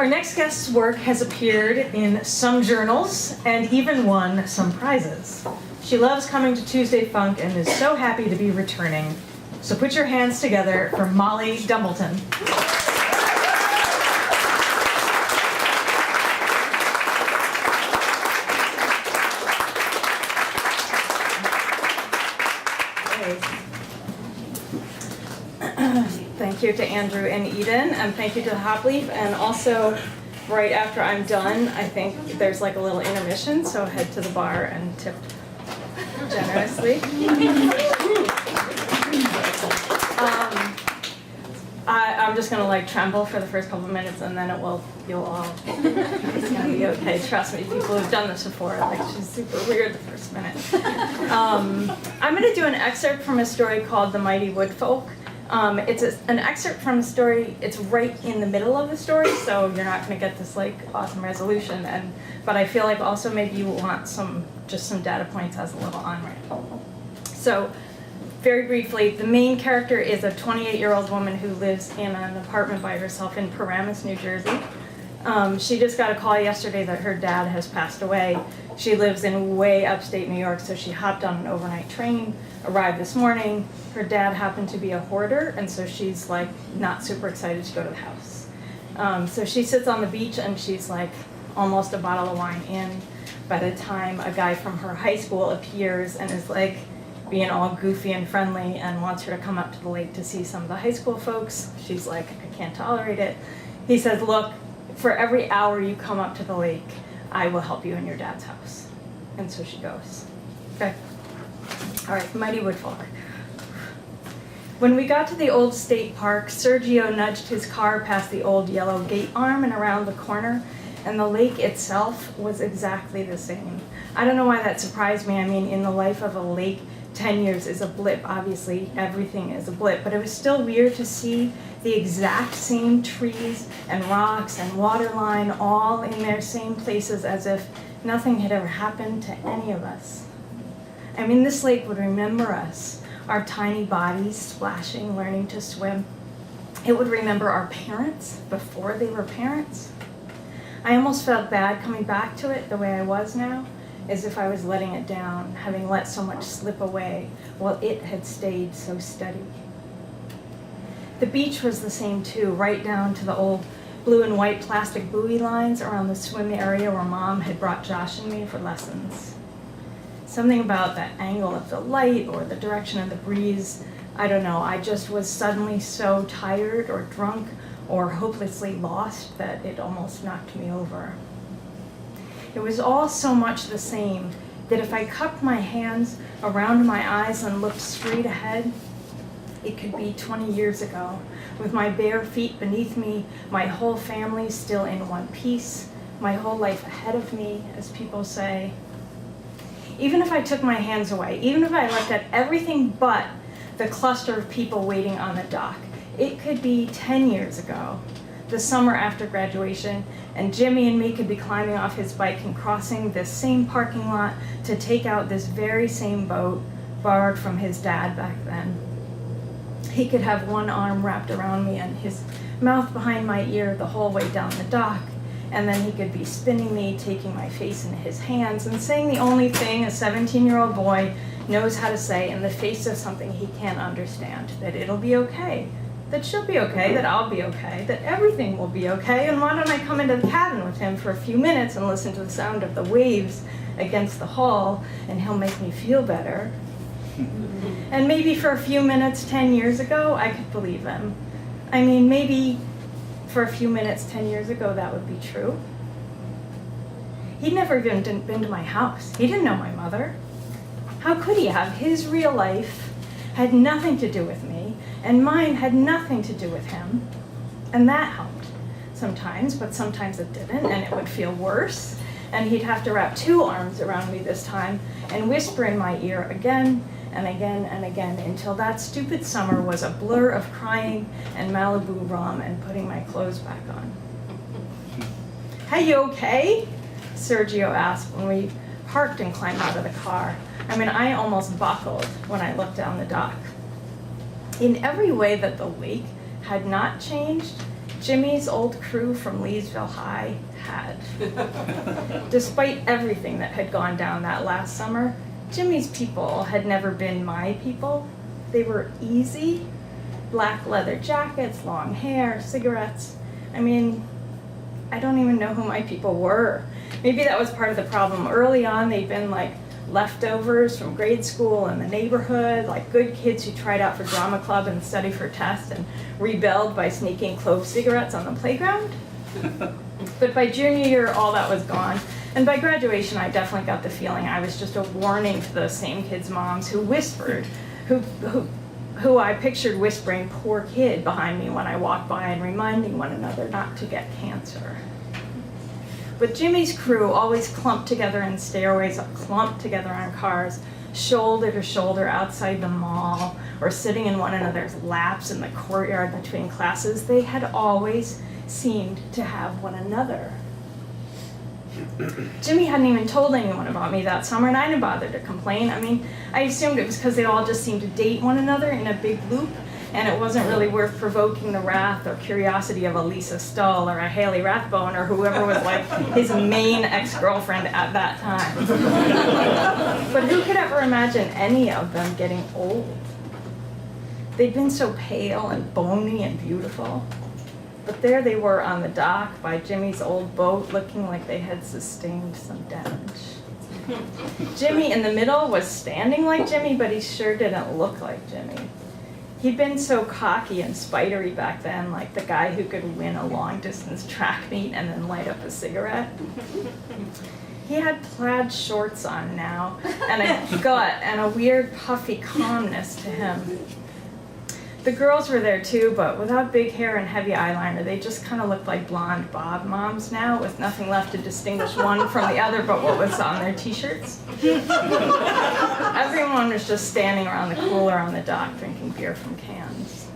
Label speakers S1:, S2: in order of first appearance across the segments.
S1: Our next guest's work has appeared in some journals and even won some prizes. She loves coming to Tuesday Funk and is so happy to be returning. So put your hands together for Molly Dumbleton. Thank you to Andrew and Eden, and thank you to Hopleaf, and also right after I'm done, I think there's like a little intermission, so head to the bar and tip generously. I'm just gonna like tremble for the first couple of minutes, and then it's gonna be okay. Trust me, people who've done this before, like she's super weird the first minute. I'm gonna do an excerpt from a story called The Mighty Woodfolk. It's an excerpt from the story. It's right in the middle of the story, so you're not going to get this like awesome resolution. But I feel like also maybe you want just some data points as a little on-ramp. So, very briefly, the main character is a 28-year-old woman who lives in an apartment by herself in Paramus, New Jersey. She just got a call yesterday that her dad has passed away. She lives in way upstate New York, so she hopped on an overnight train, arrived this morning. Her dad happened to be a hoarder, and so she's like not super excited to go to the house. So she sits on the beach and she's like almost a bottle of wine in by the time a guy from her high school appears and is like being all goofy and friendly and wants her to come up to the lake to see some of the high school folks. She's like, I can't tolerate it. He says, look, for every hour you come up to the lake, I will help you in your dad's house. And so she goes. Okay. All right, Mighty Woodfolk. When we got to the old state park, Sergio nudged his car past the old yellow gate arm and around the corner, and the lake itself was exactly the same. I don't know why that surprised me. I mean, in the life of a lake, 10 years is a blip. Obviously, everything is a blip, but it was still weird to see the exact same trees and rocks and water line all in their same places as if nothing had ever happened to any of us. I mean, this lake would remember us, our tiny bodies splashing, learning to swim. It would remember our parents before they were parents. I almost felt bad coming back to it the way I was now, as if I was letting it down, having let so much slip away while it had stayed so steady. The beach was the same too, right down to the old blue and white plastic buoy lines around the swim area where Mom had brought Josh and me for lessons. Something about the angle of the light or the direction of the breeze, I don't know, I just was suddenly so tired or drunk or hopelessly lost that it almost knocked me over. It was all so much the same that if I cupped my hands around my eyes and looked straight ahead, it could be 20 years ago, with my bare feet beneath me, my whole family still in one piece, my whole life ahead of me, as people say. Even if I took my hands away, even if I looked at everything but the cluster of people waiting on the dock, it could be 10 years ago, the summer after graduation, and Jimmy and me could be climbing off his bike and crossing this same parking lot to take out this very same boat borrowed from his dad back then. He could have one arm wrapped around me and his mouth behind my ear the whole way down the dock, and then he could be spinning me, taking my face in his hands, and saying the only thing a 17-year-old boy knows how to say in the face of something he can't understand, that it'll be okay, that she'll be okay, that I'll be okay, that everything will be okay, and why don't I come into the cabin with him for a few minutes and listen to the sound of the waves against the hull, and he'll make me feel better. And maybe for a few minutes 10 years ago, I could believe him. I mean, maybe for a few minutes 10 years ago, that would be true. He'd never even been to my house. He didn't know my mother. How could he have? His real life had nothing to do with me, and mine had nothing to do with him. And that helped sometimes, but sometimes it didn't, and it would feel worse. And he'd have to wrap two arms around me this time and whisper in my ear again and again and again until that stupid summer was a blur of crying and Malibu rum and putting my clothes back on. Hey, you okay? Sergio asked when we parked and climbed out of the car. I mean, I almost buckled when I looked down the dock. In every way that the lake had not changed, Jimmy's old crew from Leesville High had. Despite everything that had gone down that last summer, Jimmy's people had never been my people. They were easy, black leather jackets, long hair, cigarettes. I mean, I don't even know who my people were. Maybe that was part of the problem. Early on, they'd been like leftovers from grade school in the neighborhood, like good kids who tried out for drama club and studied for tests and rebelled by sneaking clove cigarettes on the playground. But by junior year, all that was gone. And by graduation, I definitely got the feeling I was just a warning to those same kids' moms who whispered, who I pictured whispering, "Poor kid," behind me when I walked by and reminding one another not to get cancer. But Jimmy's crew always clumped together in stairways, clumped together on cars, shoulder to shoulder outside the mall, or sitting in one another's laps in the courtyard between classes. They had always seemed to have one another. Jimmy hadn't even told anyone about me that summer, and I didn't bother to complain. I mean, I assumed it was because they all just seemed to date one another in a big loop, and it wasn't really worth provoking the wrath or curiosity of a Lisa Stull or a Haley Rathbone or whoever was like his main ex-girlfriend at that time. But who could ever imagine any of them getting old? They'd been so pale and bony and beautiful. But there they were on the dock by Jimmy's old boat, looking like they had sustained some damage. Jimmy in the middle was standing like Jimmy, but he sure didn't look like Jimmy. He'd been so cocky and spidery back then, like the guy who could win a long-distance track meet and then light up a cigarette. He had plaid shorts on now, and a gut and a weird puffy calmness to him. The girls were there too, but without big hair and heavy eyeliner, they just kind of looked like blonde Bob moms now, with nothing left to distinguish one from the other but what was on their t-shirts. Everyone was just standing around the cooler on the dock drinking beer from cans.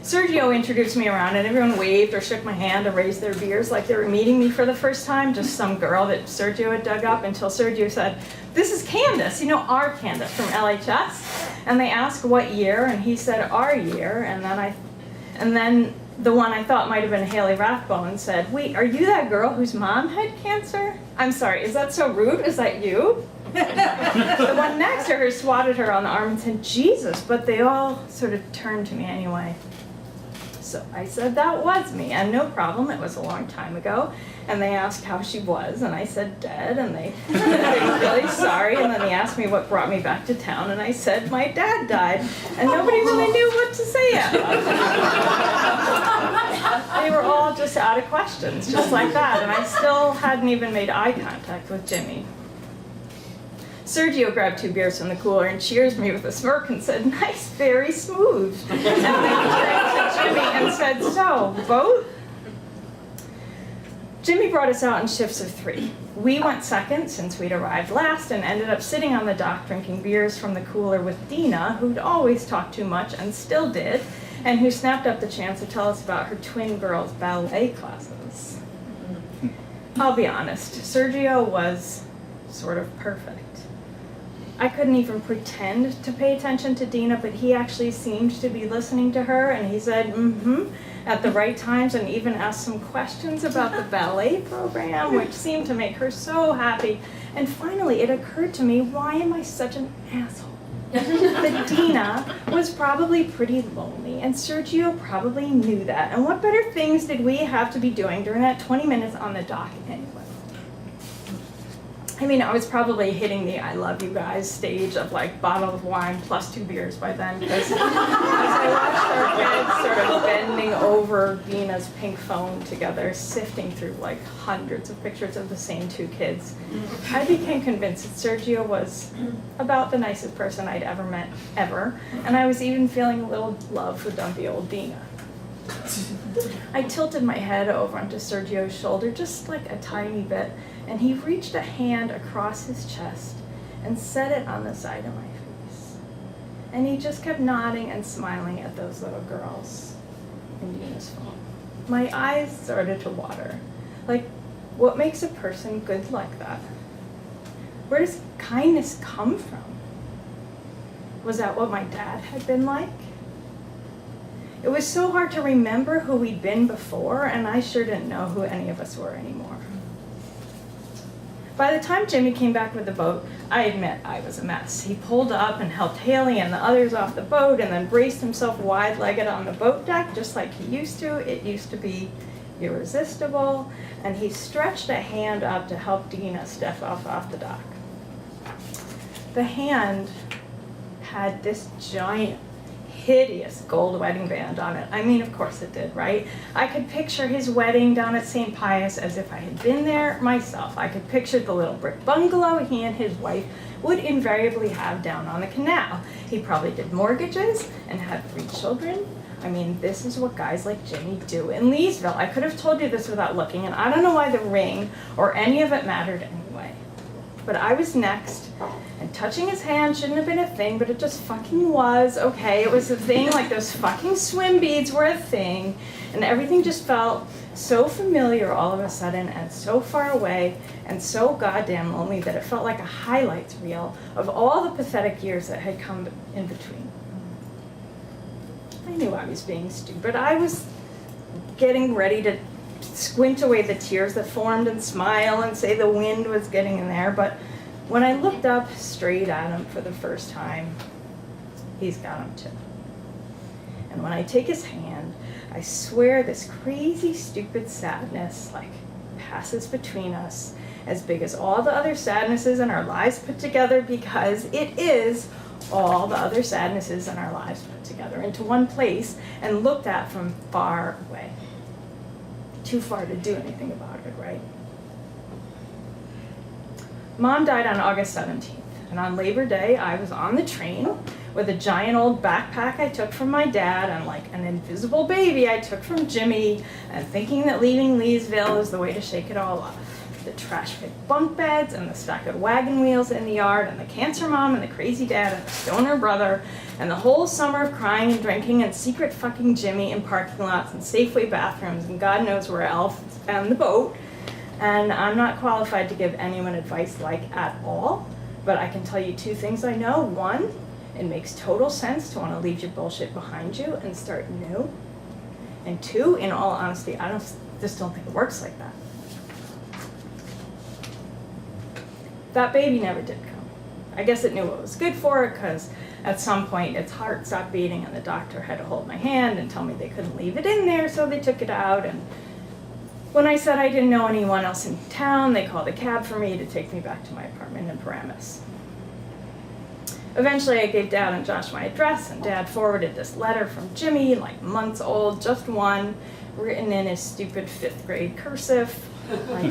S1: Sergio introduced me around, and everyone waved or shook my hand or raised their beers like they were meeting me for the first time, just some girl that Sergio had dug up, until Sergio said, "This is Candace, you know, our Candace from LHS." And they asked what year, and he said our year, and then the one I thought might have been Haley Rathbone said, "Wait, are you that girl whose mom had cancer? I'm sorry, is that so rude? Is that you?" The one next to her swatted her on the arm and said, "Jesus," but they all sort of turned to me anyway. So I said that was me, and no problem, it was a long time ago. And they asked how she was, and I said dead, and they said they were really sorry, and then they asked me what brought me back to town, and I said my dad died, and nobody really knew what to say about that. They were all just out of questions, just like that, and I still hadn't even made eye contact with Jimmy. Sergio grabbed 2 beers from the cooler and cheers me with a smirk and said, "Nice, very smooth." And then turned to Jimmy and said, "So, boat?" Jimmy brought us out in shifts of 3. We went second since we'd arrived last and ended up sitting on the dock drinking beers from the cooler with Dina, who'd always talked too much and still did, and who snapped up the chance to tell us about her twin girls' ballet classes. I'll be honest, Sergio was sort of perfect. I couldn't even pretend to pay attention to Dina, but he actually seemed to be listening to her, and he said, at the right times, and even asked some questions about the ballet program, which seemed to make her so happy. And finally, it occurred to me, why am I such an asshole? That Dina was probably pretty lonely, and Sergio probably knew that. And what better things did we have to be doing during that 20 minutes on the dock anyway? I mean, I was probably hitting the "I love you guys" stage of like bottle of wine plus 2 beers by then, because as I watched our kids sort of bending over Dina's pink phone together, sifting through like hundreds of pictures of the same 2 kids, I became convinced that Sergio was about the nicest person I'd ever met, ever, and I was even feeling a little love for dumpy old Dina. I tilted my head over onto Sergio's shoulder just like a tiny bit, and he reached a hand across his chest and set it on the side of my face. And he just kept nodding and smiling at those little girls in Dina's phone. My eyes started to water. Like, what makes a person good like that? Where does kindness come from? Was that what my dad had been like? It was so hard to remember who we'd been before, and I sure didn't know who any of us were anymore. By the time Jimmy came back with the boat, I admit I was a mess. He pulled up and helped Haley and the others off the boat and then braced himself wide-legged on the boat deck just like he used to. It used to be irresistible, and he stretched a hand up to help Dina step off the dock. The hand had this giant, hideous gold wedding band on it. I mean, of course it did, right? I could picture his wedding down at St. Pius as if I had been there myself. I could picture the little brick bungalow he and his wife would invariably have down on the canal. He probably did mortgages and had 3 children. I mean, this is what guys like Jimmy do in Leesville. I could have told you this without looking, and I don't know why the ring or any of it mattered anyway. But I was next, and touching his hand shouldn't have been a thing, but it just fucking was, okay? It was a thing, like those fucking swim beads were a thing, and everything just felt so familiar all of a sudden, and so far away, and so goddamn lonely that it felt like a highlights reel of all the pathetic years that had come in between. I knew I was being stupid. I was getting ready to squint away the tears that formed and smile and say the wind was getting in there, but when I looked up straight at him for the first time, he's got him too. And when I take his hand, I swear this crazy, stupid sadness passes between us, as big as all the other sadnesses in our lives put together, because it is all the other sadnesses in our lives put together into one place and looked at from far away. Too far to do anything about it, right? Mom died on August 17th, and on Labor Day, I was on the train with a giant old backpack I took from my dad and like an invisible baby I took from Jimmy, and thinking that leaving Leesville is the way to shake it all off. The trash-picked bunk beds and the stack of wagon wheels in the yard and the cancer mom and the crazy dad and the stoner brother and the whole summer of crying and drinking and secret fucking Jimmy in parking lots and Safeway bathrooms and God knows where else, and the boat. And I'm not qualified to give anyone advice at all, but I can tell you 2 things I know. 1, it makes total sense to want to leave your bullshit behind you and start new. And 2, in all honesty, I just don't think it works like that. That baby never did come. I guess it knew what was good for it, because at some point its heart stopped beating and the doctor had to hold my hand and tell me they couldn't leave it in there, so they took it out. And when I said I didn't know anyone else in town, they called a cab for me to take me back to my apartment in Paramus. Eventually I gave Dad and Josh my address, and Dad forwarded this letter from Jimmy, months old, just one, written in his stupid 5th grade cursive,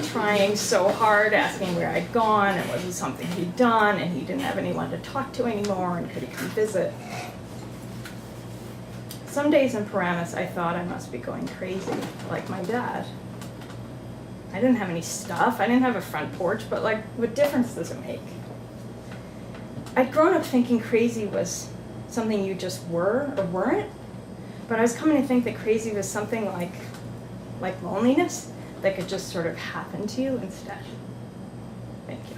S1: trying so hard, asking where I'd gone and was it something he'd done, and he didn't have anyone to talk to anymore, and could he come visit. Some days in Paramus I thought I must be going crazy, like my dad. I didn't have any stuff, I didn't have a front porch, but what difference does it make? I'd grown up thinking crazy was something you just were or weren't, but I was coming to think that crazy was something like loneliness that could just sort of happen to you instead. Thank you.